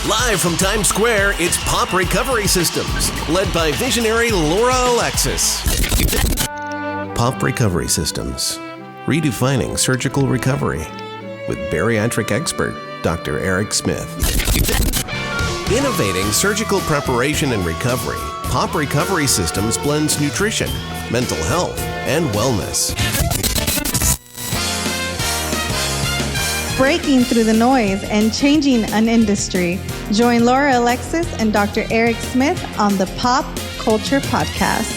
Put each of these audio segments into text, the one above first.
Live from Times Square, it's Pop Recovery Systems, led by visionary Laura Alexis. Pop Recovery Systems, redefining surgical recovery, with bariatric expert Dr. Eric Smith. Innovating surgical preparation and recovery, Pop Recovery Systems blends nutrition, mental health, and wellness. Breaking through the noise and changing an industry. Join Laura Alexis and Dr. Eric Smith on the Pop Culture Podcast.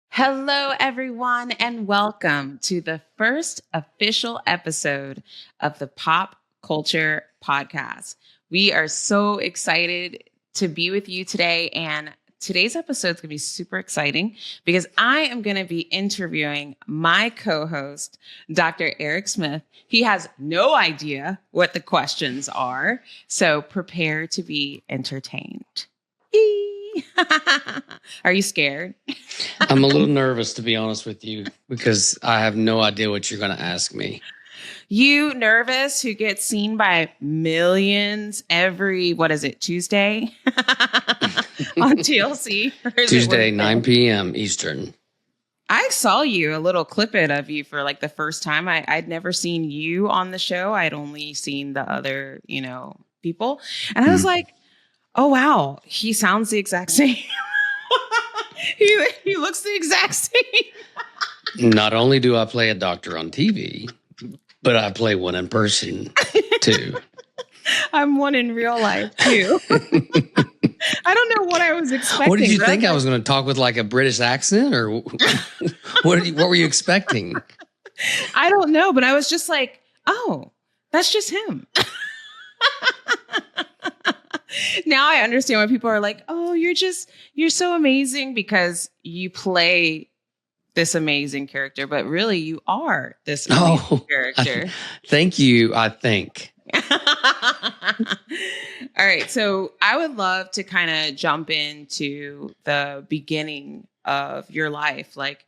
Hello, everyone, and welcome to the first official episode of the Pop Culture Podcast. We are so excited to be with you today, and today's episode is going to be super exciting because I am going to be interviewing my co-host, Dr. Eric Smith. He has no idea what the questions are, so prepare to be entertained. Are you scared? I'm a little nervous, to be honest with you, because I have no idea what you're going to ask me. You nervous who gets seen by millions every, Tuesday? On TLC? Tuesday, 9 p.m. Eastern. I saw you, a little clip-it of you for like the first time. I'd never seen you on the show. I'd only seen the other, people. And I was like, oh, wow, he sounds the exact same. He looks the exact same. Not only do I play a doctor on TV, but I play one in person, too. I'm one in real life, too. I don't know what I was expecting. What did you think? I was going to talk with like a British accent, or what were you expecting? I don't know, but I was just like, oh, that's just him. Now I understand why people are like, oh, you're so amazing because you play this amazing character, but really you are this amazing character. Thank you, I think. All right. So I would love to kind of jump into the beginning of your life. Like,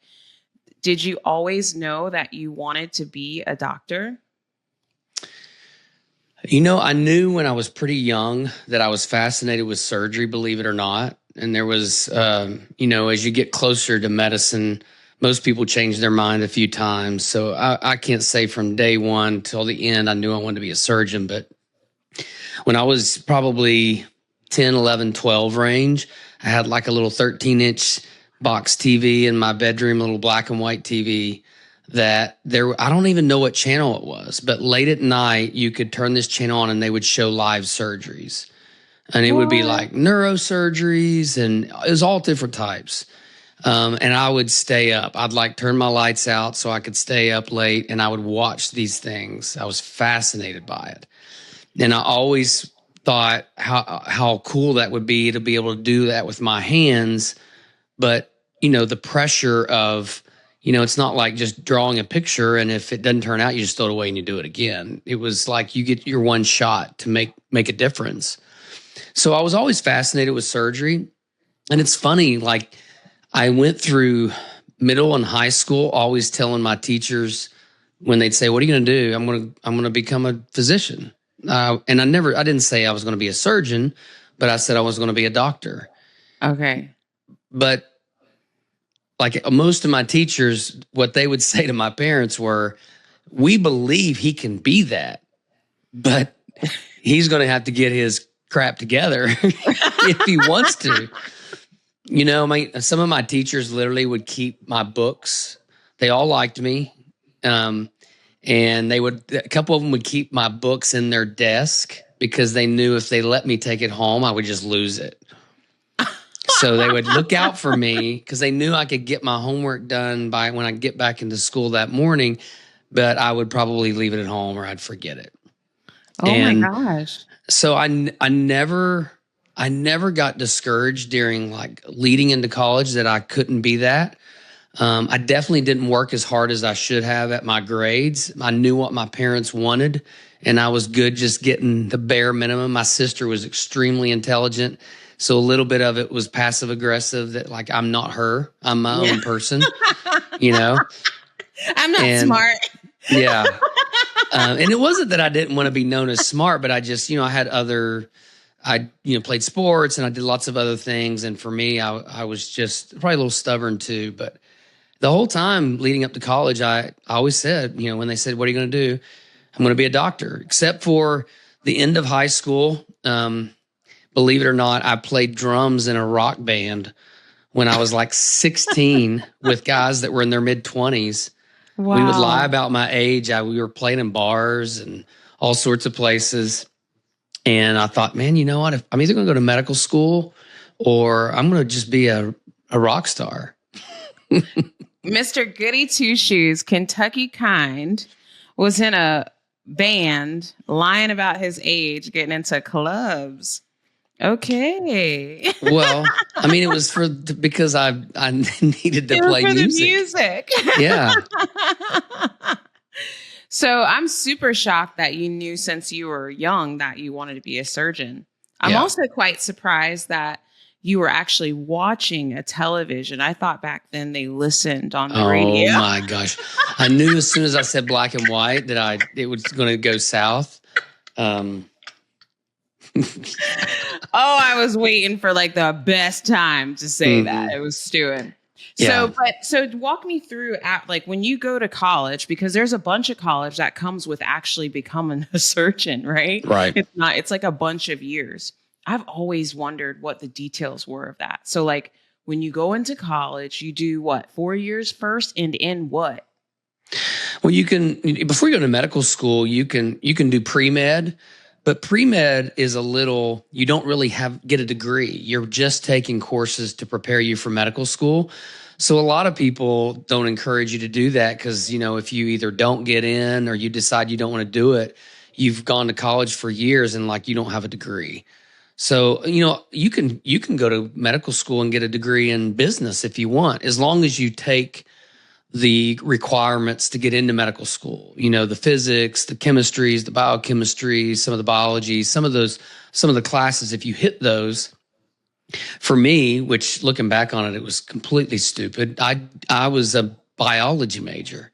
did you always know that you wanted to be a doctor? I knew when I was pretty young that I was fascinated with surgery, believe it or not. And there was, as you get closer to medicine, most people change their mind a few times. So I can't say from day one till the end, I knew I wanted to be a surgeon. But when I was probably 10, 11, 12 range, I had like a little 13-inch box TV in my bedroom, a little black and white TV that I don't even know what channel it was, but late at night, you could turn this channel on and they would show live surgeries. And it would be like neurosurgeries, and it was all different types. And I would stay up. I'd like turn my lights out so I could stay up late, and I would watch these things. I was fascinated by it. And I always thought how cool that would be to be able to do that with my hands. But, the pressure of, it's not like just drawing a picture, and if it doesn't turn out, you just throw it away and you do it again. It was like you get your one shot to make a difference. So I was always fascinated with surgery. And it's funny, like I went through middle and high school always telling my teachers when they'd say, what are you going to do? I'm going to become a physician. And I didn't say I was going to be a surgeon, but I said I was going to be a doctor. Okay. But like most of my teachers, what they would say to my parents were, we believe he can be that, but he's going to have to get his crap together if he wants to. Some of my teachers literally would keep my books. They all liked me. And a couple of them would keep my books in their desk because they knew if they let me take it home, I would just lose it. So they would look out for me because they knew I could get my homework done by when I get back into school that morning, but I would probably leave it at home or I'd forget it. Oh my gosh. So I never got discouraged during like leading into college that I couldn't be that. I definitely didn't work as hard as I should have at my grades. I knew what my parents wanted, and I was good just getting the bare minimum. My sister was extremely intelligent, so a little bit of it was passive aggressive that like I'm not her. I'm my own person, I'm not smart. Yeah. And it wasn't that I didn't want to be known as smart, but I just, I had played sports and I did lots of other things. And for me, I was just probably a little stubborn too. But the whole time leading up to college, I always said, when they said, what are you going to do? I'm going to be a doctor, except for the end of high school. Believe it or not, I played drums in a rock band when I was like 16 with guys that were in their mid-20s. Wow. We would lie about my age. We were playing in bars and all sorts of places. And I thought, man, you know what? I'm either going to go to medical school or I'm going to just be a rock star. Mr. Goody Two Shoes, Kentucky Kind, was in a band lying about his age, getting into clubs. Okay. Well, I mean, it was because I needed to play music. The music. Yeah. So I'm super shocked that you knew since you were young that you wanted to be a surgeon. I'm also quite surprised that you were actually watching a television. I thought back then they listened on the radio. Oh my gosh. I knew as soon as I said black and white that it was going to go south. I was waiting for like the best time to say that. It was stewing. Yeah. So walk me through when you go to college, because there's a bunch of college that comes with actually becoming a surgeon, right? Right. It's like a bunch of years. I've always wondered what the details were of that. So like when you go into college, you do what, 4 years first and in what? Well, before you go to medical school, you can do pre-med, but pre-med is you don't really get a degree. You're just taking courses to prepare you for medical school. So a lot of people don't encourage you to do that because, if you either don't get in or you decide you don't want to do it, you've gone to college for years and you don't have a degree. So, you can go to medical school and get a degree in business if you want, as long as you take the requirements to get into medical school, the physics, the chemistries, the biochemistry, some of the biology, some of the classes, if you hit those. For me, which looking back on it, it was completely stupid. I was a biology major.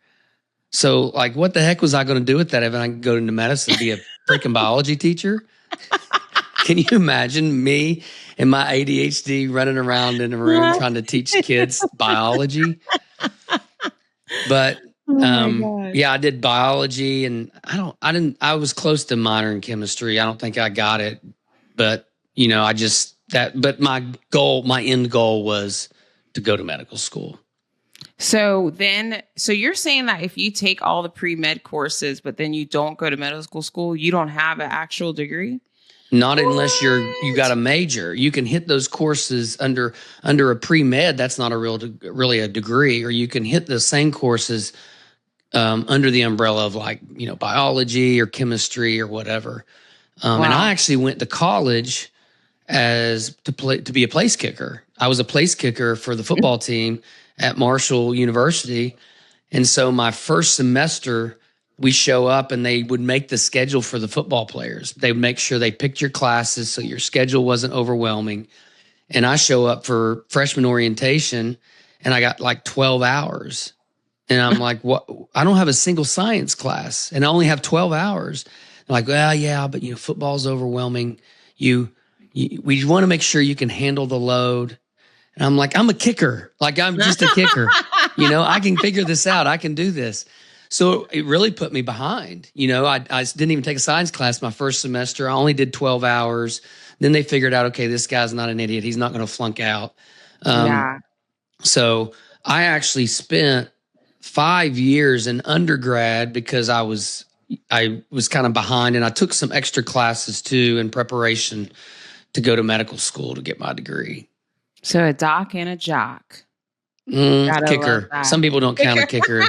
So what the heck was I going to do with that if I could go into medicine and be a freaking biology teacher? Can you imagine me and my ADHD running around in a room trying to teach kids biology? But I did biology and I was close to minor in chemistry. I don't think I got it, but but my end goal was to go to medical school. So you're saying that if you take all the pre-med courses, but then you don't go to medical school, you don't have an actual degree? Not unless you got a major. You can hit those courses under a pre-med. That's not really a degree. Or you can hit the same courses under the umbrella of biology or chemistry or whatever. Wow. And I actually went to college to be a place kicker. I was a place kicker for the football team at Marshall University. And so my first semester, we show up and they would make the schedule for the football players. They would make sure they picked your classes so your schedule wasn't overwhelming. And I show up for freshman orientation and I got 12 hours. And I'm like, what? I don't have a single science class and I only have 12 hours. I'm like, well, yeah, but football's overwhelming. We want to make sure you can handle the load. And I'm like, I'm a kicker. I'm just a kicker. I can figure this out. I can do this. So it really put me behind. I didn't even take a science class my first semester. I only did 12 hours. Then they figured out, okay, this guy's not an idiot. He's not going to flunk out. So I actually spent 5 years in undergrad because I was kind of behind, and I took some extra classes too in preparation to go to medical school to get my degree. So a doc and a jock. Kicker. Some people don't count a kicker.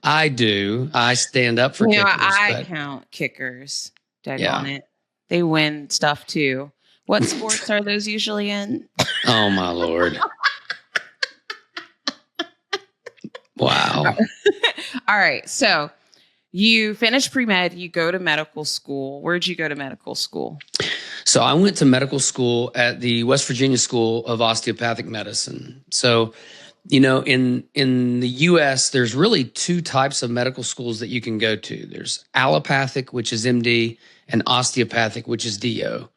I do. I stand up for kickers. I count kickers. On it. They win stuff too. What sports are those usually in? Oh my Lord. Wow. All right. So you finish pre-med, you go to medical school. Where'd you go to medical school? So I went to medical school at the West Virginia School of Osteopathic Medicine. So in the U.S., there's really two types of medical schools that you can go to. There's allopathic, which is MD, and osteopathic, which is DO.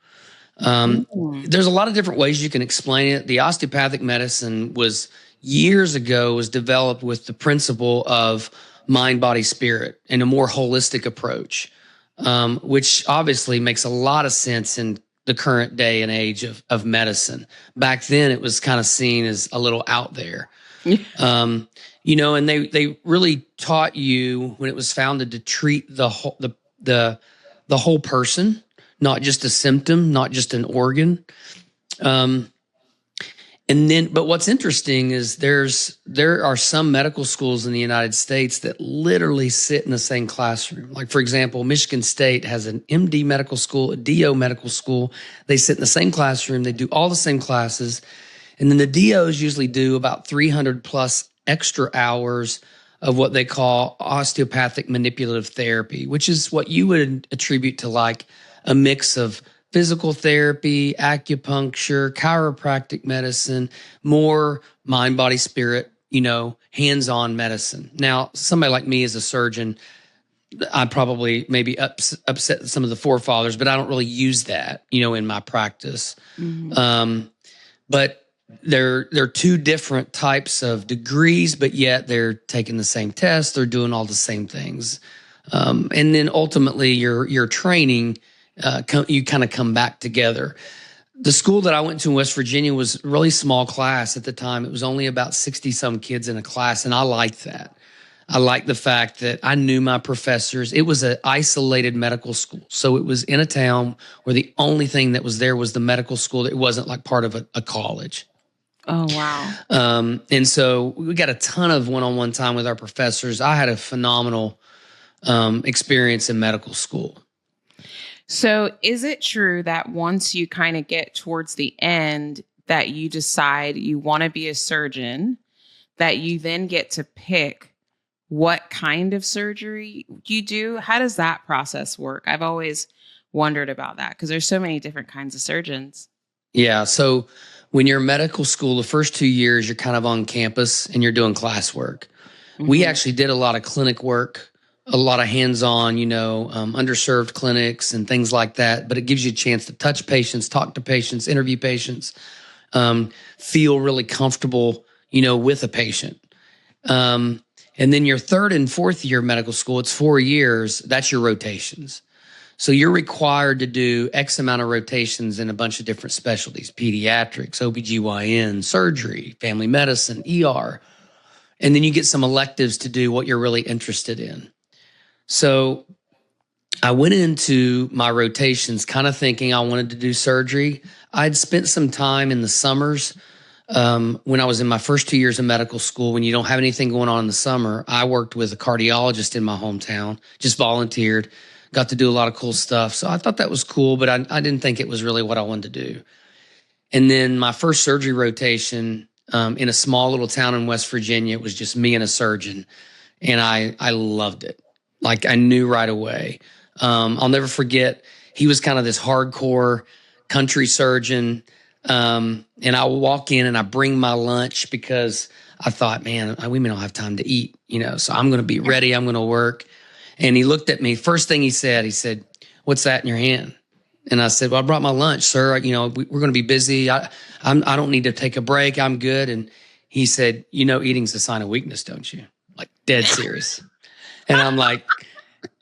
There's a lot of different ways you can explain it. The osteopathic medicine was years ago was developed with the principle of mind, body, spirit and a more holistic approach, which obviously makes a lot of sense in the current day and age of medicine. Back then, it was kind of seen as a little out there. And they really taught you when it was founded to treat the whole person, not just a symptom, not just an organ. But what's interesting is there are some medical schools in the United States that literally sit in the same classroom. Like, for example, Michigan State has an MD medical school, a DO medical school. They sit in the same classroom. They do all the same classes. And then the DOs usually do about 300 plus extra hours of what they call osteopathic manipulative therapy, which is what you would attribute to like a mix of physical therapy, acupuncture, chiropractic medicine, more mind, body, spirit, hands-on medicine. Now, somebody like me as a surgeon, I probably maybe upset some of the forefathers, but I don't really use that, in my practice. Mm-hmm. But they're two different types of degrees, but yet they're taking the same test. They're doing all the same things. And then ultimately your training, you kind of come back together. The school that I went to in West Virginia was a really small class at the time. It was only about 60 some kids in a class. And I liked that. I liked the fact that I knew my professors. It was an isolated medical school. So it was in a town where the only thing that was there was the medical school. It wasn't like part of a college. Oh, wow. And so we got a ton of one-on-one time with our professors. I had a phenomenal experience in medical school. So is it true that once you kind of get towards the end that you decide you want to be a surgeon, that you then get to pick what kind of surgery you do? How does that process work? I've always wondered about that because there's so many different kinds of surgeons. Yeah. So when you're in medical school, the first 2 years, you're kind of on campus and you're doing classwork. Mm-hmm. We actually did a lot of clinic work, a lot of hands-on, underserved clinics and things like that. But it gives you a chance to touch patients, talk to patients, interview patients, feel really comfortable, with a patient. And then your third and fourth year of medical school, it's 4 years. That's your rotations. So you're required to do X amount of rotations in a bunch of different specialties: pediatrics, OBGYN, surgery, family medicine, ER. And then you get some electives to do what you're really interested in. So I went into my rotations kind of thinking I wanted to do surgery. I'd spent some time in the summers when I was in my first 2 years of medical school. When you don't have anything going on in the summer, I worked with a cardiologist in my hometown, just volunteered, got to do a lot of cool stuff. So I thought that was cool, but I didn't think it was really what I wanted to do. And then my first surgery rotation in a small little town in West Virginia, it was just me and a surgeon. And I loved it. Like, I knew right away. I'll never forget, he was kind of this hardcore country surgeon. And I walk in and I bring my lunch because I thought, man, we may not have time to eat, so I'm going to be ready. I'm going to work. And he looked at me. First thing he said, "What's that in your hand?" And I said, "Well, I brought my lunch, sir. We're going to be busy. I don't need to take a break. I'm good." And he said, "Eating's a sign of weakness, don't you?" Like, dead serious. And I'm like,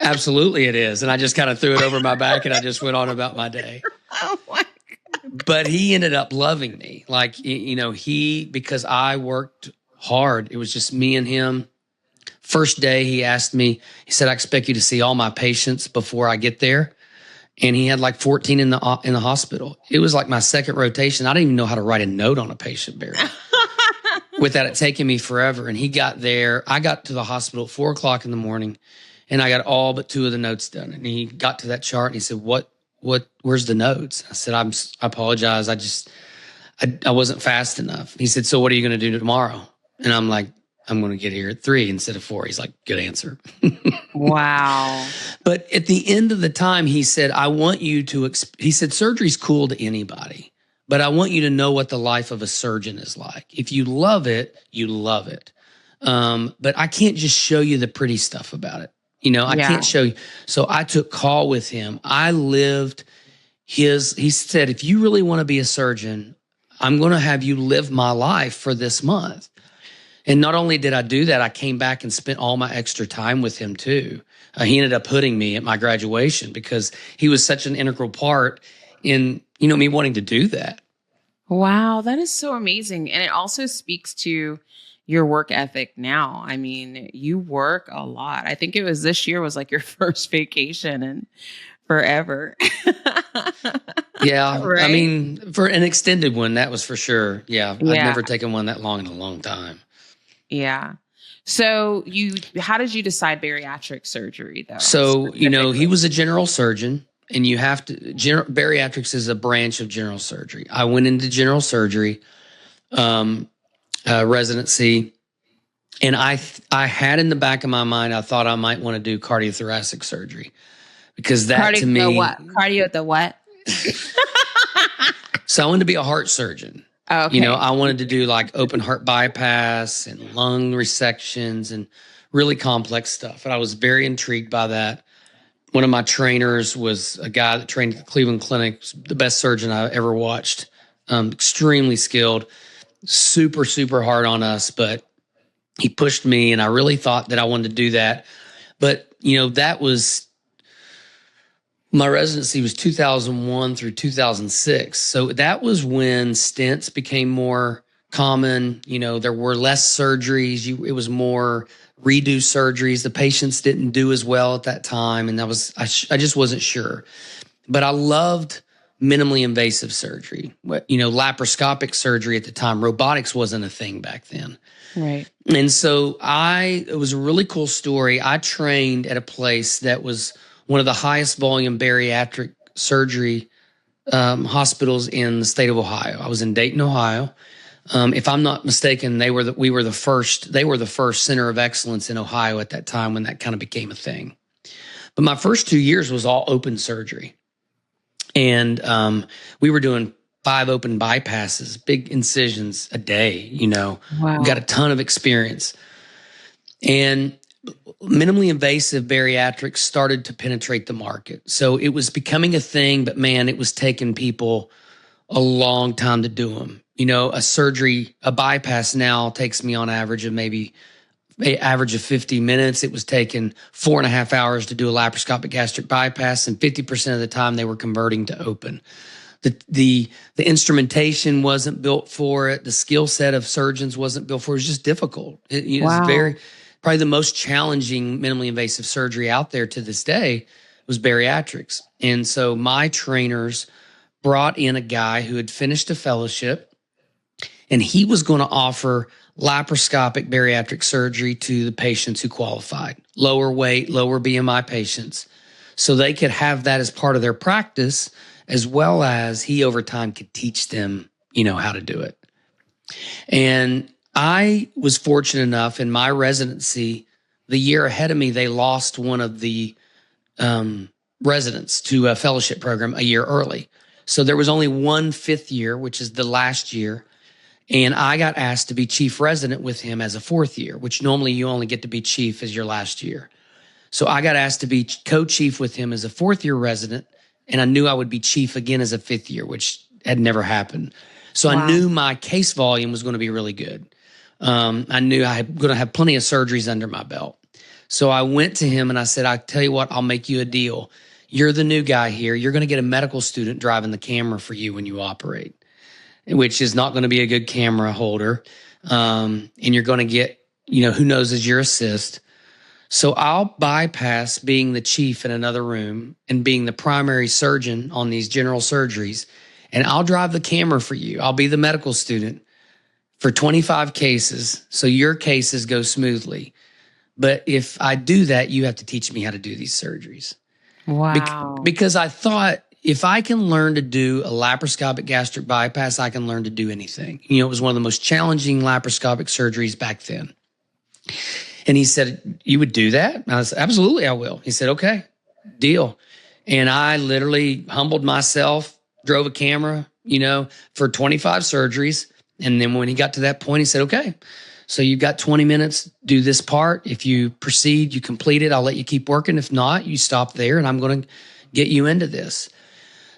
"Absolutely it is." And I just kind of threw it over my back and I just went on about my day. Oh my God. But he ended up loving me. Like, because I worked hard. It was just me and him. First day he asked me, he said, "I expect you to see all my patients before I get there." And he had like 14 in the hospital. It was like my second rotation. I didn't even know how to write a note on a patient, Barry. Without it taking me forever. And he got there. I got to the hospital at 4:00 in the morning, and I got all but 2 of the notes done. And he got to that chart and he said, where's the notes? I said, I apologize. I wasn't fast enough. He said, "So what are you going to do tomorrow?" And I'm like, "I'm going to get here at 3 instead of 4. He's like, "Good answer." Wow. But at the end of the time, he said, "I want you to," he said, "Surgery's cool to anybody, but I want you to know what the life of a surgeon is like. If you love it, you love it. But I can't just show you the pretty stuff about it. I can't show you. So I took call with him. I lived he said, if you really want to be a surgeon, I'm going to have you live my life for this month. And not only did I do that, I came back and spent all my extra time with him too. He ended up putting me at my graduation because he was such an integral part in, me wanting to do that. Wow, that is so amazing. And it also speaks to your work ethic now. I mean, you work a lot. I think it was this year was like your first vacation in forever. Yeah. Right? I mean, for an extended one, that was for sure. Yeah. I've never taken one that long in a long time. Yeah. So how did you decide bariatric surgery though? So, he was a general surgeon, and you have to, bariatrics is a branch of general surgery. I went into general surgery residency, and I had in the back of my mind, I thought I might want to do cardiothoracic surgery because that to me, cardio the what? So I wanted to be a heart surgeon. Okay. I wanted to do like open heart bypass and lung resections and really complex stuff. And I was very intrigued by that. One of my trainers was a guy that trained at the Cleveland Clinic, the best surgeon I ever watched. Extremely skilled, super, super hard on us, but he pushed me, and I really thought that I wanted to do that. But, that was, my residency was 2001 through 2006. So that was when stents became more common. There were less surgeries. It was more redo surgeries. The patients didn't do as well at that time. And I just wasn't sure. But I loved minimally invasive surgery. Laparoscopic surgery at the time. Robotics wasn't a thing back then. Right. And so it was a really cool story. I trained at a place that was one of the highest volume bariatric surgery hospitals in the state of Ohio. I was in Dayton, Ohio. If I'm not mistaken, they were the first center of excellence in Ohio at that time when that kind of became a thing. But my first 2 years was all open surgery. And we were doing 5 open bypasses, big incisions a day, Wow. We got a ton of experience. And minimally invasive bariatrics started to penetrate the market. So it was becoming a thing, but man, it was taking people a long time to do them. A bypass now takes me on average of 50 minutes. It was taking 4.5 hours to do a laparoscopic gastric bypass, and 50% of the time they were converting to open. The instrumentation wasn't built for it. The skill set of surgeons wasn't built for it. It was just difficult. It was probably the most challenging minimally invasive surgery out there to this day was bariatrics. And so my trainers brought in a guy who had finished a fellowship, and he was going to offer laparoscopic bariatric surgery to the patients who qualified, lower weight, lower BMI patients, so they could have that as part of their practice, as well as he over time could teach them, how to do it. And I was fortunate enough in my residency, the year ahead of me, they lost one of the residents to a fellowship program a year early. So there was only one fifth year, which is the last year. And I got asked to be chief resident with him as a fourth year, which normally you only get to be chief as your last year. So I got asked to be co-chief with him as a fourth year resident. And I knew I would be chief again as a fifth year, which had never happened. So I knew my case volume was going to be really good. I knew I was going to have plenty of surgeries under my belt. So I went to him and I said, I tell you what, I'll make you a deal. You're the new guy here. You're going to get a medical student driving the camera for you when you operate, which is not going to be a good camera holder. And you're going to get, who knows as your assist. So I'll bypass being the chief in another room and being the primary surgeon on these general surgeries, and I'll drive the camera for you. I'll be the medical student for 25 cases, so your cases go smoothly. But if I do that, you have to teach me how to do these surgeries. Wow. Because I thought, if I can learn to do a laparoscopic gastric bypass, I can learn to do anything. It was one of the most challenging laparoscopic surgeries back then. And he said, you would do that? And I said, absolutely, I will. He said, okay, deal. And I literally humbled myself, drove a camera, for 25 surgeries. And then when he got to that point, he said, okay, so you've got 20 minutes, do this part. If you proceed, you complete it, I'll let you keep working. If not, you stop there and I'm going to get you into this.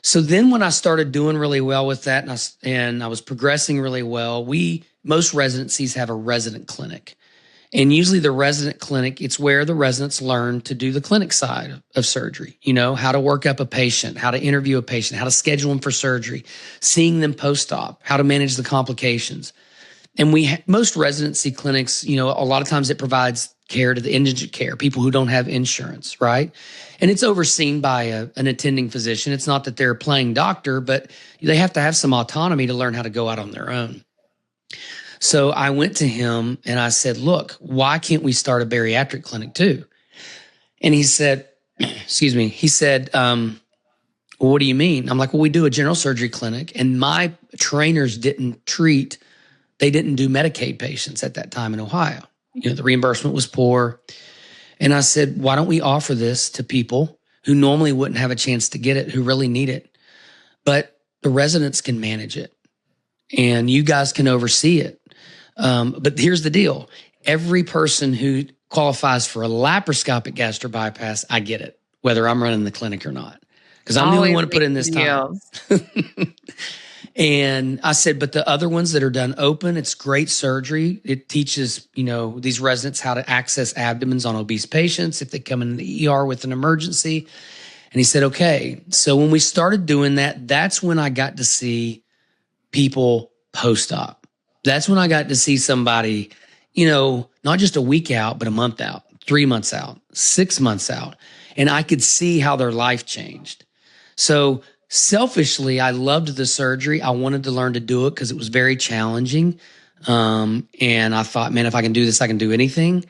So then when I started doing really well with that and I was progressing really well, most residencies have a resident clinic. And usually the resident clinic, it's where the residents learn to do the clinic side of surgery, how to work up a patient, how to interview a patient, how to schedule them for surgery, seeing them post-op, how to manage the complications. And most residency clinics, a lot of times it provides care to the indigent care, people who don't have insurance, right? And it's overseen by an attending physician. It's not that they're playing doctor, but they have to have some autonomy to learn how to go out on their own. So I went to him and I said, look, why can't we start a bariatric clinic too? And he said, well, what do you mean? I'm like, well, we do a general surgery clinic, and my trainers didn't do Medicaid patients at that time in Ohio. The reimbursement was poor. And I said, why don't we offer this to people who normally wouldn't have a chance to get it, who really need it? But the residents can manage it and you guys can oversee it. But here's the deal. Every person who qualifies for a laparoscopic gastric bypass, I get it, whether I'm running the clinic or not, because I'm the only one to put in this time. And I said, but the other ones that are done open, it's great surgery. It teaches, these residents how to access abdomens on obese patients if they come in the ER with an emergency. And he said, okay. So when we started doing that, that's when I got to see people post-op. That's when I got to see somebody, not just a week out, but a month out, 3 months out, 6 months out. And I could see how their life changed. So selfishly, I loved the surgery. I wanted to learn to do it because it was very challenging. And I thought, man, if I can do this, I can do anything.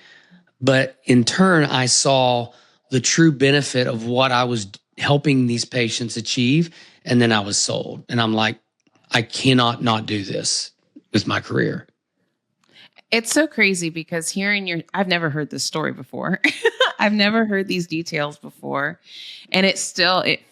But in turn, I saw the true benefit of what I was helping these patients achieve. And then I was sold. And I'm like, I cannot not do this with my career. It's so crazy because I've never heard this story before. I've never heard these details before. And it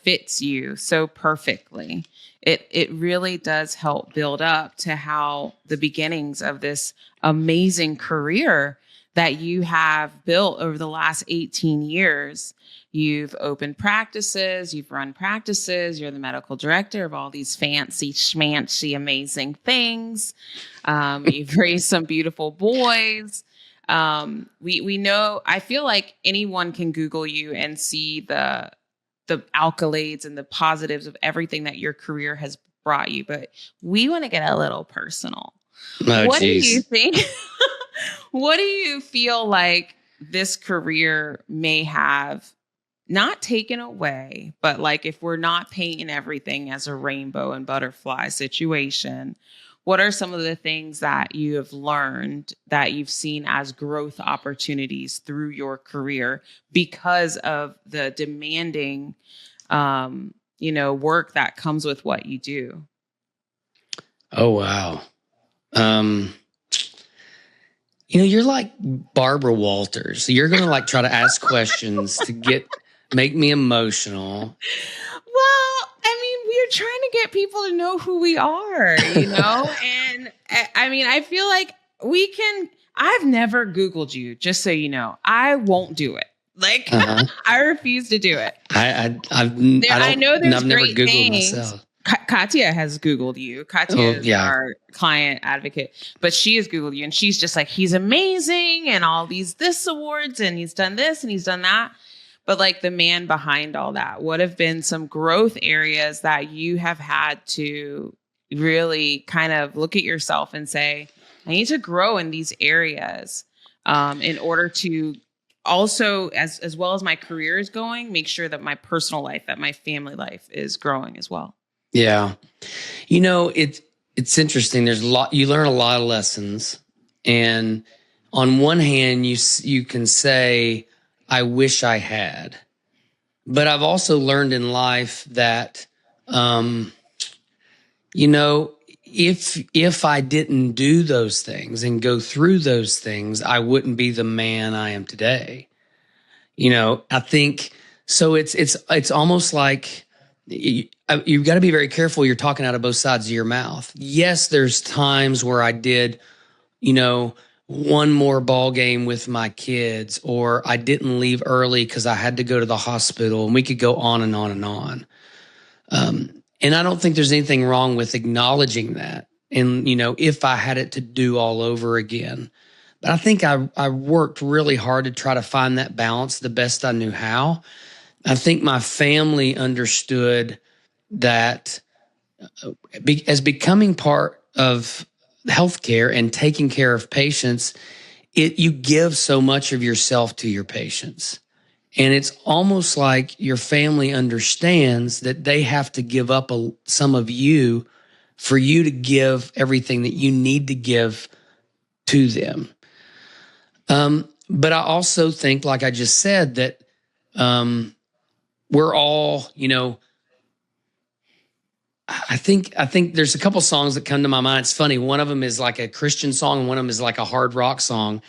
fits you so perfectly. It really does help build up to how the beginnings of this amazing career that you have built over the last 18 years. You've opened practices, you've run practices, you're the medical director of all these fancy, schmancy, amazing things. You've raised some beautiful boys. We know, I feel like anyone can Google you and see the accolades and the positives of everything that your career has brought you. But we want to get a little personal. What do you think? What do you feel like this career may have not taken away, but like if we're not painting everything as a rainbow and butterfly situation, what are some of the things that you have learned that you've seen as growth opportunities through your career because of the demanding, work that comes with what you do? Oh, wow. You're like Barbara Walters. You're going to try to ask questions to make me emotional. Well, we're trying to get people to know who we are, and I feel like I've never Googled you, just so you know. I won't do it. I refuse to do it. I know there's I've never Googled things. Myself. Katya has Googled you. Katya is our client advocate, but she has Googled you and she's just like, he's amazing and all this awards and he's done this and he's done that. But the man behind all that, what have been some growth areas that you have had to really kind of look at yourself and say, I need to grow in these areas in order to also, as well as my career is going, make sure that my personal life, that my family life is growing as well. Yeah. It's interesting. You learn a lot of lessons. And on one hand, you can say, I wish I had. But I've also learned in life that, if I didn't do those things and go through those things, I wouldn't be the man I am today. I think so. It's almost like you've got to be very careful. You're talking out of both sides of your mouth. Yes, there's times where I did, one more ball game with my kids, or I didn't leave early because I had to go to the hospital, and we could go on and on and on. And I don't think there's anything wrong with acknowledging that. And, if I had it to do all over again, but I think I worked really hard to try to find that balance the best I knew how. I think my family understood that as becoming part of healthcare and taking care of patients, you give so much of yourself to your patients. And it's almost like your family understands that they have to give up some of you for you to give everything that you need to give to them. But I also think, like I just said, that we're all, I think there's a couple songs that come to my mind. It's funny. One of them is like a Christian song, and one of them is like a hard rock song.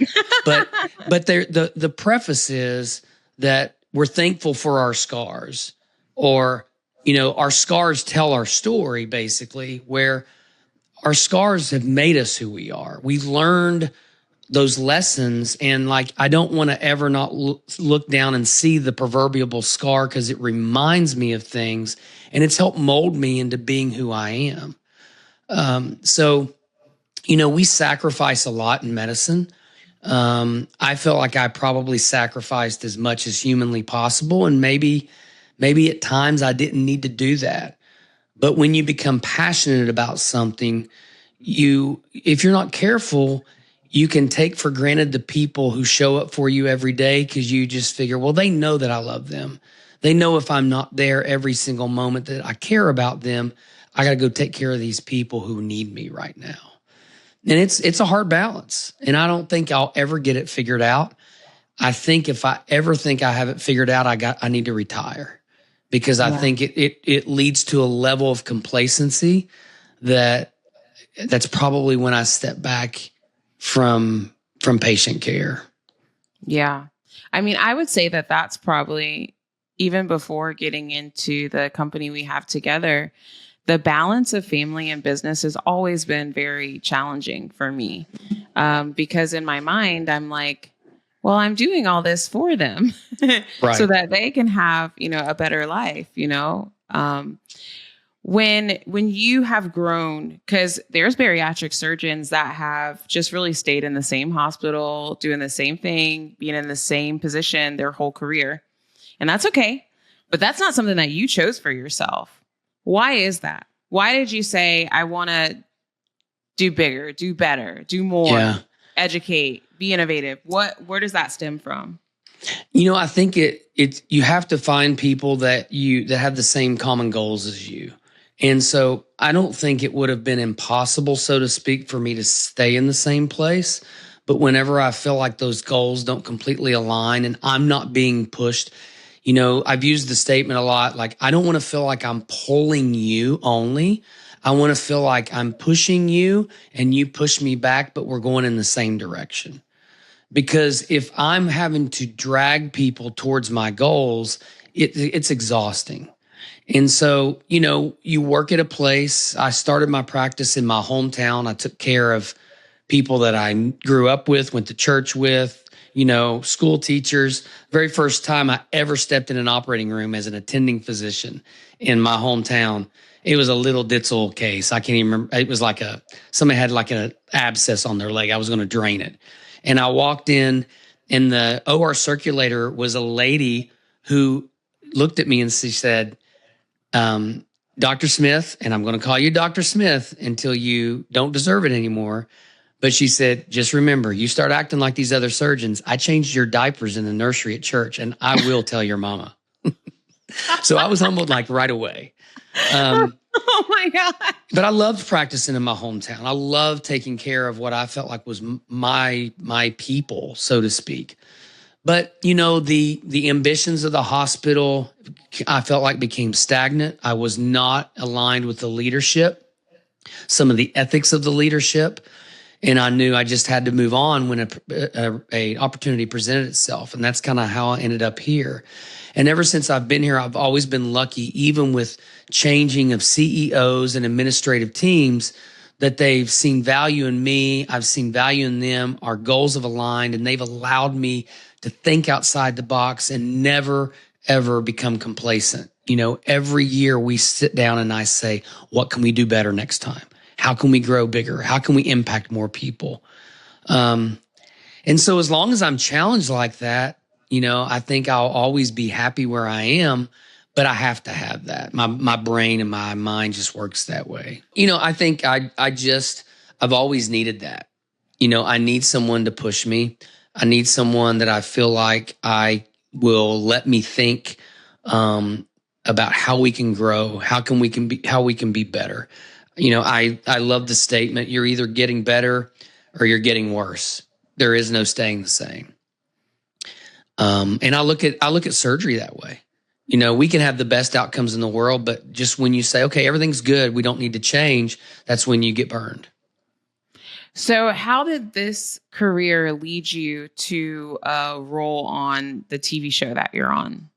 But the preface is that we're thankful for our scars, or our scars tell our story, basically, where our scars have made us who we are. We learned those lessons, and I don't want to ever not look down and see the proverbial scar, because it reminds me of things, and it's helped mold me into being who I am. So we sacrifice a lot in medicine. I felt like I probably sacrificed as much as humanly possible, and maybe at times I didn't need to do that. But when you become passionate about something, if you're not careful, you can take for granted the people who show up for you every day, because you just figure, well, they know that I love them. They know if I'm not there every single moment that I care about them, I got to go take care of these people who need me right now. And it's a hard balance. And I don't think I'll ever get it figured out. I think if I ever think I have it figured out, I need to retire, because I think it leads to a level of complacency that's probably when I step back from patient care. Yeah. I mean, I would say that that's probably, even before getting into the company we have together, the balance of family and business has always been very challenging for me. Because in my mind, I'm like, well, I'm doing all this for them Right. so that they can have, a better life, when you have grown, because there's bariatric surgeons that have just really stayed in the same hospital, doing the same thing, being in the same position their whole career. And that's okay. But that's not something that you chose for yourself. Why is that? Why did you say, I want to do bigger, do better, do more, educate, be innovative? Where does that stem from? I think you have to find people that have the same common goals as you. And so I don't think it would have been impossible, so to speak, for me to stay in the same place. But whenever I feel like those goals don't completely align and I'm not being pushed, I've used the statement a lot, like, I don't want to feel like I'm pulling you only. I want to feel like I'm pushing you and you push me back, but we're going in the same direction. Because if I'm having to drag people towards my goals, it's exhausting. And so, you work at a place. I started my practice in my hometown. I took care of people that I grew up with, went to church with, school teachers. Very first time I ever stepped in an operating room as an attending physician in my hometown, it was a little ditzel case. I can't even remember. It was like somebody had like an abscess on their leg. I was going to drain it. And I walked in, and the OR circulator was a lady who looked at me and she said, Dr. Smith, and I'm going to call you Dr. Smith until you don't deserve it anymore. But she said, just remember, you start acting like these other surgeons. I changed your diapers in the nursery at church, and I will tell your mama. So I was humbled right away. Oh my God. But I loved practicing in my hometown. I loved taking care of what I felt like was my people, so to speak. But, the ambitions of the hospital, I felt like became stagnant. I was not aligned with the leadership, some of the ethics of the leadership. And I knew I just had to move on when a opportunity presented itself. And that's kind of how I ended up here. And ever since I've been here, I've always been lucky, even with changing of CEOs and administrative teams, that they've seen value in me. I've seen value in them. Our goals have aligned, and they've allowed me to think outside the box and never, ever become complacent. Every year we sit down and I say, what can we do better next time? How can we grow bigger? How can we impact more people? And so as long as I'm challenged like that, I think I'll always be happy where I am, but I have to have that. My brain and my mind just works that way. I think I've always needed that. I need someone to push me. I need someone that I feel like I will let me think about how we can grow, how we can be better. I love the statement, you're either getting better or you're getting worse. There is no staying the same. And I look at surgery that way. We can have the best outcomes in the world, but just when you say, okay, everything's good, we don't need to change, that's when you get burned. So how did this career lead you to a role on the TV show that you're on?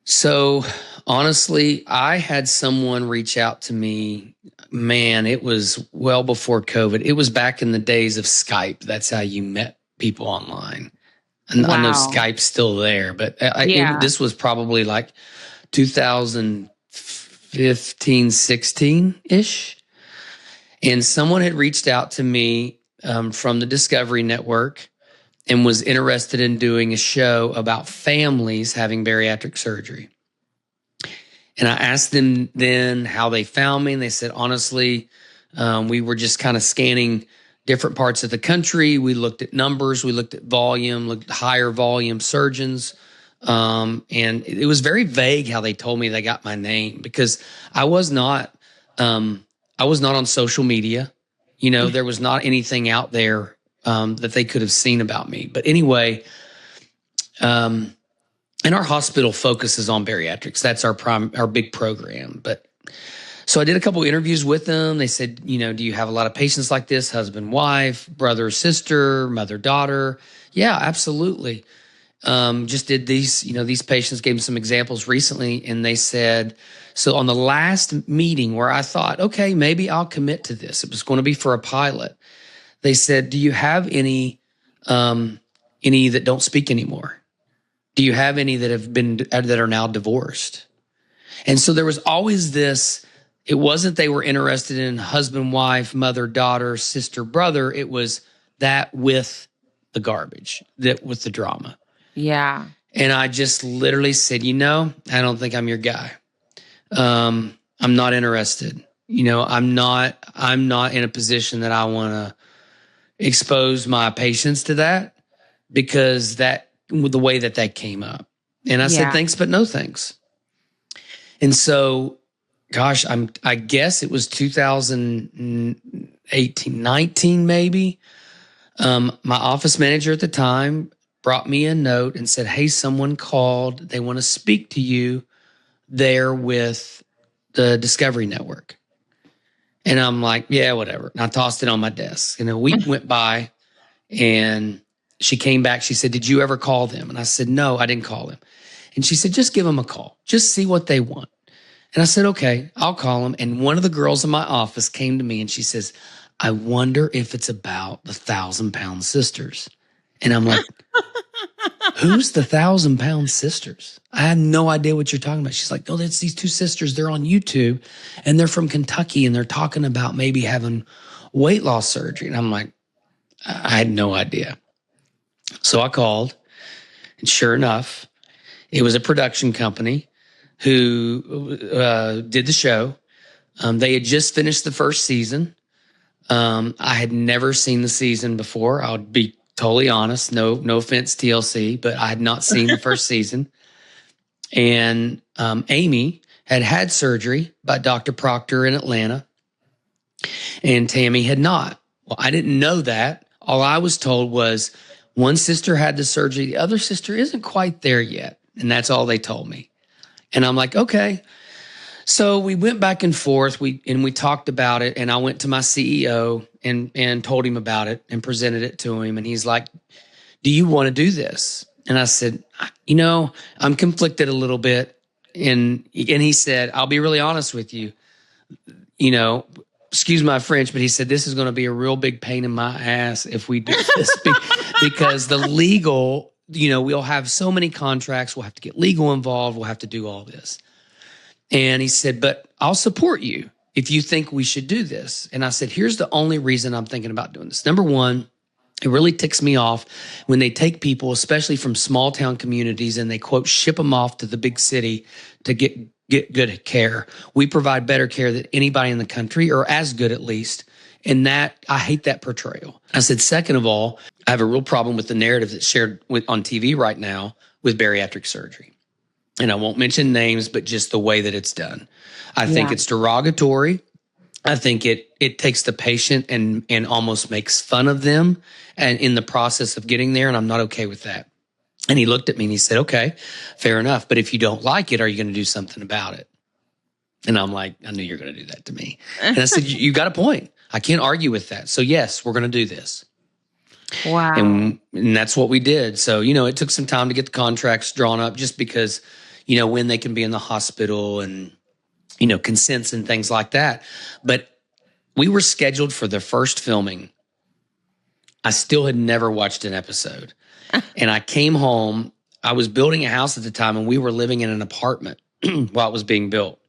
So honestly, I had someone reach out to me. Man, it was well before COVID. It was back in the days of Skype. That's how you met people online. And Wow. I know Skype's still there, but this was probably like 2015, 16-ish. And someone had reached out to me from the Discovery Network and was interested in doing a show about families having bariatric surgery. And I asked them then how they found me. And they said, honestly, we were just kind of scanning different parts of the country. We looked at numbers, we looked at volume, looked at higher volume surgeons. And it was very vague how they told me they got my name, because I was not on social media. There was not anything out there that they could have seen about me. But anyway, and our hospital focuses on bariatrics. That's our big program. But so I did a couple interviews with them. They said, do you have a lot of patients like this? Husband, wife, brother, sister, mother, daughter? Yeah, absolutely. Just did these patients, gave them some examples recently. And they said, so on the last meeting where I thought, okay, maybe I'll commit to this. It was going to be for a pilot. They said, do you have any that don't speak anymore? Do you have any that are now divorced? And so there was always this. It wasn't they were interested in husband, wife, mother, daughter, sister, brother. It was that with the garbage, that with the drama. Yeah. And I just literally said, I don't think I'm your guy. I'm not interested. I'm not in a position that I want to expose my patients to that, because that the way that came up. And I said, thanks, but no thanks. And so, gosh, I guess it was 2018, 19 maybe. My office manager at the time brought me a note and said, hey, someone called. They want to speak to you there with the Discovery Network. And I'm like, yeah, whatever. And I tossed it on my desk. And a week went by, and she came back. She said, did you ever call them? And I said, no, I didn't call them. And she said, just give them a call. Just see what they want. And I said, okay, I'll call them. And one of the girls in my office came to me and she says, I wonder if it's about the 1,000-pound sisters. And I'm like, who's the 1,000-pound sisters? I had no idea what you're talking about. She's like, oh, that's these two sisters. They're on YouTube and they're from Kentucky and they're talking about maybe having weight loss surgery. And I'm like, I had no idea. So I called, and sure enough, it was a production company who did the show. They had just finished the first season. I had never seen the season before. I would be totally honest. No offense, TLC, but I had not seen the first season. And Amy had surgery by Dr. Proctor in Atlanta, and Tammy had not. Well, I didn't know that. All I was told was one sister had the surgery. The other sister isn't quite there yet. And that's all they told me. And I'm like, okay. So we went back and forth. We talked about it, and I went to my CEO and told him about it and presented it to him. And he's like, "Do you want to do this?" And I said, "I'm conflicted a little bit." And he said, "I'll be really honest with you. Excuse my French, but he said, this is going to be a real big pain in my ass if we do this because the legal, we'll have so many contracts. We'll have to get legal involved. We'll have to do all this." And he said, "But I'll support you if you think we should do this." And I said, "Here's the only reason I'm thinking about doing this. Number one, it really ticks me off when they take people, especially from small town communities, and they quote, ship them off to the big city to get good care. We provide better care than anybody in the country, or as good at least. And that, I hate that portrayal." I said, "Second of all, I have a real problem with the narrative that's shared on TV right now with bariatric surgery. And I won't mention names, but just the way that it's done. I think it's derogatory. I think it takes the patient and almost makes fun of them and in the process of getting there. And I'm not okay with that." And he looked at me and he said, "Okay, fair enough. But if you don't like it, are you going to do something about it?" And I'm like, "I knew you were going to do that to me." And I said, "You got a point. I can't argue with that. So yes, we're going to do this." Wow. And that's what we did. So, it took some time to get the contracts drawn up just because, when they can be in the hospital and, consents and things like that. But we were scheduled for the first filming. I still had never watched an episode. And I came home. I was building a house at the time, and we were living in an apartment while it was being built.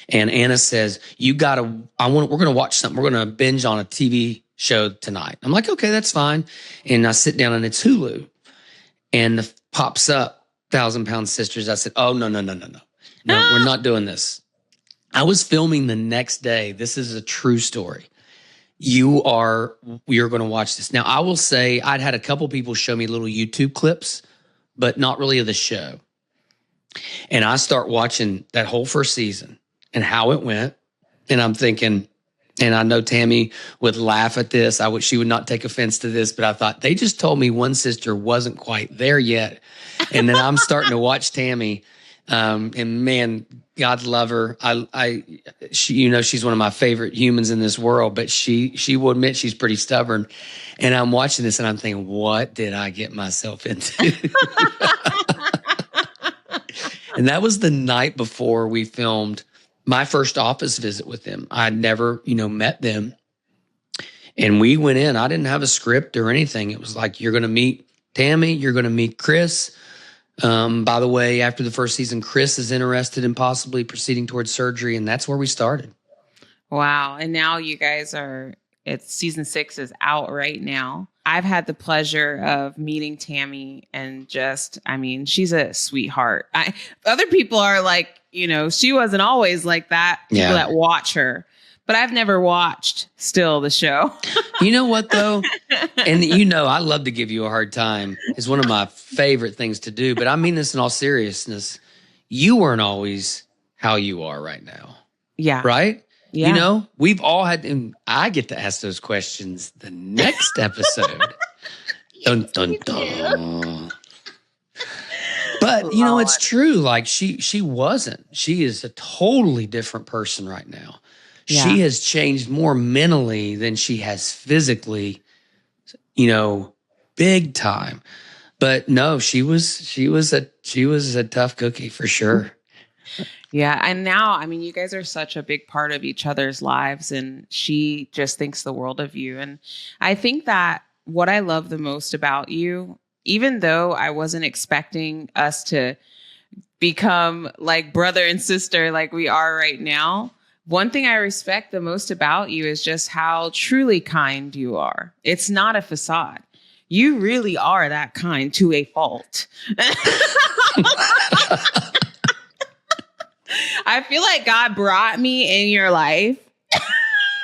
And Anna says, we're going to watch something. We're going to binge on a TV show tonight. I'm like, "Okay, that's fine." And I sit down and it's Hulu. And pops up 1,000-Pound Sisters. I said, "Oh, no, we're not doing this." I was filming the next day. This is a true story. We are going to watch this. Now, I will say I'd had a couple people show me little YouTube clips, but not really of the show. And I start watching that whole first season and how it went. And I'm thinking, and I know Tammy would laugh at this. She would not take offense to this, but I thought they just told me one sister wasn't quite there yet. And then I'm starting to watch Tammy. And man, God love her. She's one of my favorite humans in this world, but she will admit she's pretty stubborn. And I'm watching this and I'm thinking, what did I get myself into? And that was the night before we filmed my first office visit with them. I'd never, met them. And we went in. I didn't have a script or anything. It was like, "You're going to meet Tammy. You're going to meet Chris. By the way, after the first season, Chris is interested in possibly proceeding towards surgery." And that's where we started. Wow. And now you guys season 6 is out right now. I've had the pleasure of meeting Tammy and she's a sweetheart. Other people are like, she wasn't always like that. People that watch her. But I've never watched still the show. You know what, though? And I love to give you a hard time. It's one of my favorite things to do. But I mean this in all seriousness. You weren't always how you are right now. Yeah. Right? Yeah. We've all had, and I get to ask those questions the next episode. Dun, dun, dun. But, it's true. Like she wasn't. She is a totally different person right now. Yeah. She has changed more mentally than she has physically, big time. But no, she was a tough cookie for sure. Yeah. And now, you guys are such a big part of each other's lives, and she just thinks the world of you. And I think that what I love the most about you, even though I wasn't expecting us to become like brother and sister like we are right now, one thing I respect the most about you is just how truly kind you are. It's not a facade. You really are that kind to a fault. I feel like God brought me in your life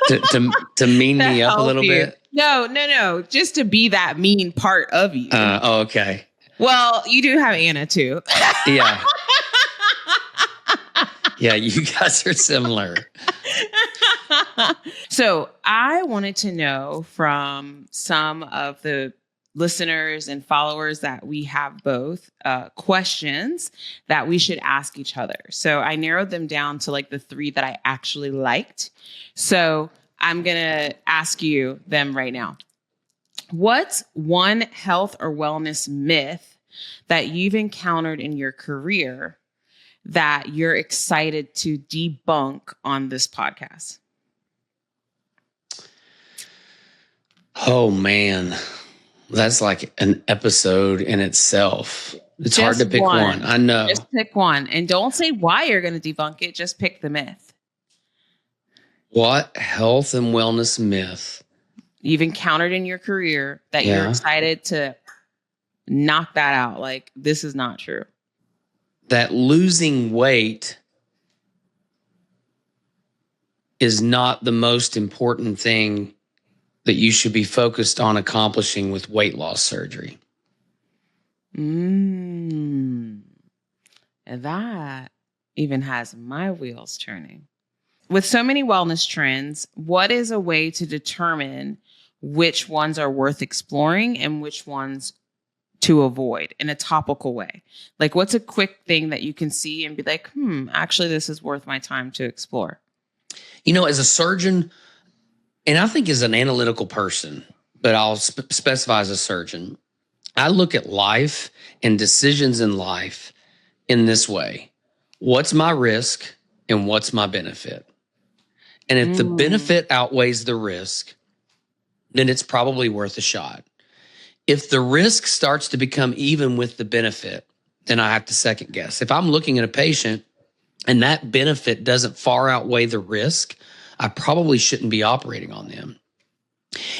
to mean me up a little bit. No. Just to be that mean part of you. Okay. Well, you do have Anna too. Yeah. Yeah, you guys are similar. So I wanted to know from some of the listeners and followers that we have both questions that we should ask each other. So I narrowed them down to like the 3 that I actually liked. So I'm going to ask you them right now. What's one health or wellness myth that you've encountered in your career that you're excited to debunk on this podcast? Oh, man. That's like an episode in itself. It's hard to pick one. I know. Just pick one. And don't say why you're going to debunk it. Just pick the myth. What health and wellness myth you've encountered in your career that you're excited to knock that out? Like, this is not true. That losing weight is not the most important thing that you should be focused on accomplishing with weight loss surgery. And that even has my wheels turning. With so many wellness trends, what is a way to determine which ones are worth exploring and which ones to avoid in a topical way? Like, what's a quick thing that you can see and be like, actually, this is worth my time to explore? You know, as a surgeon, and I think as an analytical person, but I'll specify as a surgeon, I look at life and decisions in life in this way. What's my risk and what's my benefit? And if the benefit outweighs the risk, then it's probably worth a shot. If the risk starts to become even with the benefit, then I have to second guess. If I'm looking at a patient and that benefit doesn't far outweigh the risk, I probably shouldn't be operating on them.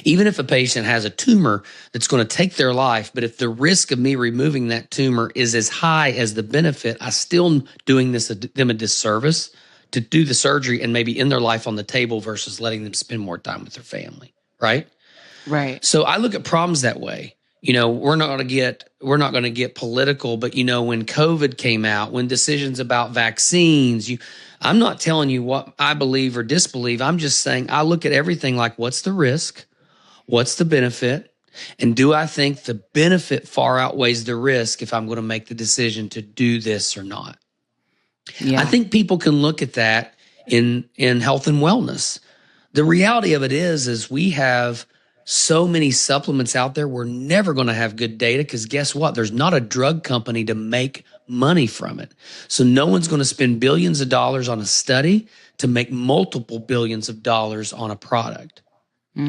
Even if a patient has a tumor that's going to take their life, but if the risk of me removing that tumor is as high as the benefit, I still am doing them a disservice to do the surgery and maybe end their life on the table versus letting them spend more time with their family, right? Right. So I look at problems that way. You know, we're not going to get political, but you know, when COVID came out, when decisions about vaccines, I'm not telling you what I believe or disbelieve. I'm just saying I look at everything like, what's the risk? What's the benefit? And do I think the benefit far outweighs the risk if I'm going to make the decision to do this or not? Yeah. I think people can look at that in health and wellness. The reality of it is we have so many supplements out there. We're never going to have good data because guess what? There's not a drug company to make money from it. So no one's going to spend billions of dollars on a study to make multiple billions of dollars on a product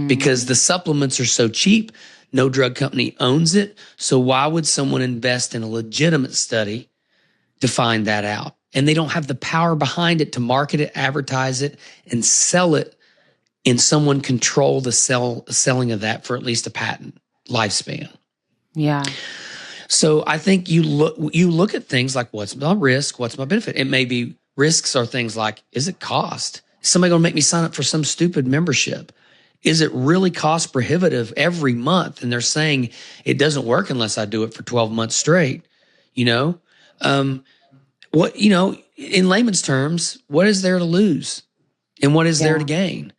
because the supplements are so cheap. No drug company owns it. So why would someone invest in a legitimate study to find that out? And they don't have the power behind it to market it, advertise it, and sell it, and someone control the selling of that for at least a patent lifespan. Yeah. So I think you look at things like, what's my risk? What's my benefit? It may be risks are things like, is it cost? Is somebody going to make me sign up for some stupid membership? Is it really cost prohibitive every month? And they're saying it doesn't work unless I do it for 12 months straight. You know, in layman's terms, what is there to lose and what is there to gain?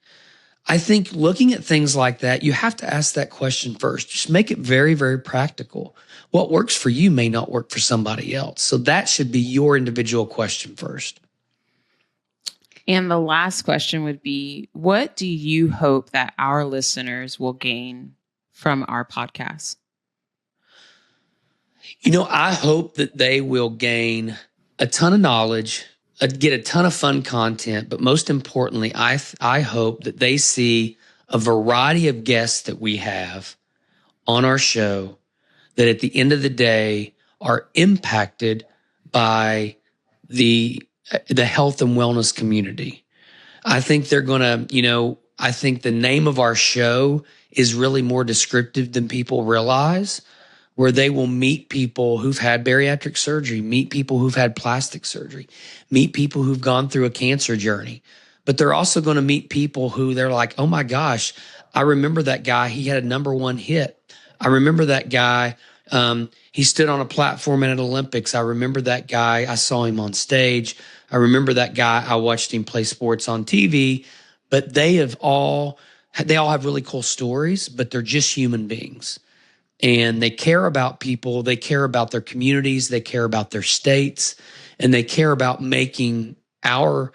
I think looking at things like that, you have to ask that question first. Just make it very, very practical. What works for you may not work for somebody else. So that should be your individual question first. And the last question would be, what do you hope that our listeners will gain from our podcast? You know, I hope that they will gain a ton of knowledge, get a ton of fun content, but most importantly, I hope that they see a variety of guests that we have on our show that at the end of the day are impacted by the health and wellness community. I think they're going to, I think the name of our show is really more descriptive than people realize, where they will meet people who've had bariatric surgery, meet people who've had plastic surgery, meet people who've gone through a cancer journey. But they're also going to meet people who they're like, oh my gosh, I remember that guy. He had a #1 hit. I remember that guy. He stood on a platform at an Olympics. I remember that guy. I saw him on stage. I remember that guy. I watched him play sports on TV. But they all have really cool stories, but they're just human beings. and they care about people. They care about their communities. They care about their states, and they care about making our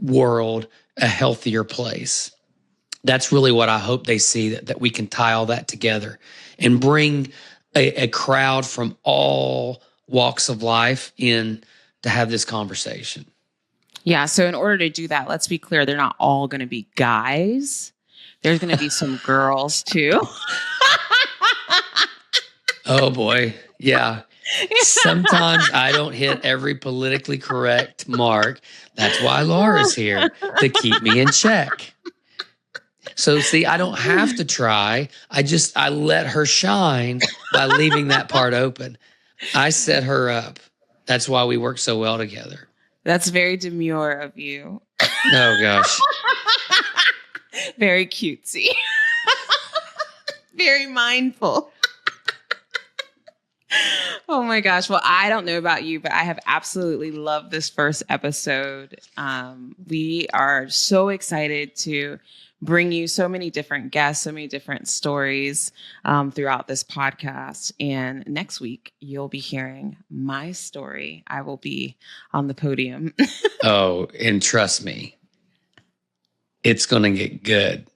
world a healthier place. That's really what I hope they see, that we can tie all that together and bring a crowd from all walks of life in to have this conversation. Yeah. So in order to do that, let's be clear, they're not all going to be guys. There's going to be some girls too. Oh boy. Yeah. Sometimes I don't hit every politically correct mark. That's why Laura's here, to keep me in check. So see, I don't have to try. I let her shine by leaving that part open. I set her up. That's why we work so well together. That's very demure of you. Oh gosh. Very cutesy. Very mindful. Oh my gosh. Well, I don't know about you, but I have absolutely loved this first episode. We are so excited to bring you so many different guests, so many different stories throughout this podcast. And next week, you'll be hearing my story. I will be on the podium. Oh, and trust me, it's going to get good.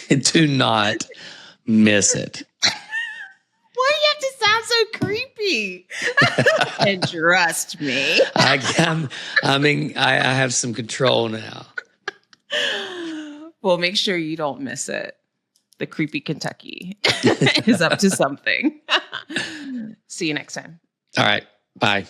Do not miss it. Why do you have to sound so creepy? And trust me. I have some control now. Well, make sure you don't miss it. The creepy Kentucky is up to something. See you next time. All right. Bye.